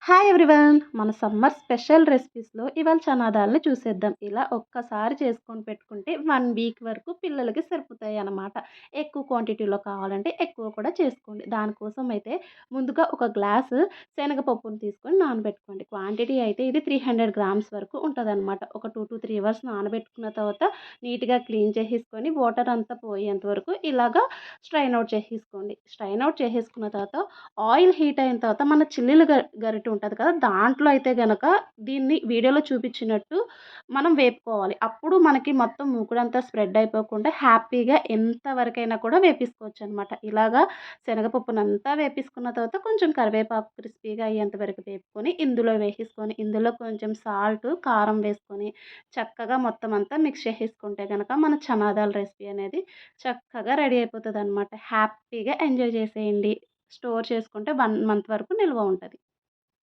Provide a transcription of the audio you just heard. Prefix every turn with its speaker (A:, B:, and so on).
A: Hi everyone! మన summer special రెసిపీస్‌లో ఇవాళ చనా దాల్‌ని చూసేద్దాం. ఇలా ఒక్కసారి చేసుకొని పెట్టుకుంటే 1 వీక్ వరకు పిల్లలకి సరిపోతాయన్నమాట. ఎక్కువ క్వాంటిటీలో కావాలంటే ఎక్కువ కూడా చేసుకోండి. దానికోసం అయితే ముందుగా ఒక గ్లాసు శనగపప్పుని తీసుకొని నానబెట్టుకోండి. క్వాంటిటీ అయితే ఇది 300 గ్రామ్స్ వరకు ఉంటదనమాట. ఒక 2-3 అవర్స్ నానబెట్టుకున్న తర్వాత నీట్‌గా క్లీన్ చేసేసుకొని వాటర్ అంతా పోయేంత వరకు ఇలాగా స్ట్రైన్ ఔట్ చేసేసుకోండి. స్ట్రైన్ ఔట్ చేసేసుకున్న తర్వాత ఆయిల్ హీట్ అయిన తర్వాత మన చిల్లీలు గరిటె ఉంటది కదా! దాంట్లో అయితే గనక దీన్ని వీడియోలో చూపించినట్టు మనం వేపుకోవాలి. అప్పుడు మనకి మొత్తం మూకుడంతా స్ప్రెడ్ అయిపోకుండా హ్యాపీగా ఎంత వరకైనా కూడా వేపేసుకోవచ్చనమాట. ఇలాగా శనగపప్పునంతా వేపేసుకున్న తర్వాత కొంచెం కరివేపాకు క్రిస్పీగా అయ్యేంత వరకు వేపుకొని ఇందులో వేసేసుకొని, ఇందులో కొంచెం సాల్ట్, కారం వేసుకొని చక్కగా మొత్తం అంతా మిక్స్ చేసేసుకుంటే గనక మన చనా దాల్ రెసిపీ అనేది చక్కగా రెడీ అయిపోతదనమాట. హ్యాపీగా ఎంజాయ్ చేసేయండి. స్టోర్ చేసుకుంటే 1 మంత్ వరకు నిల్వ ఉంటది.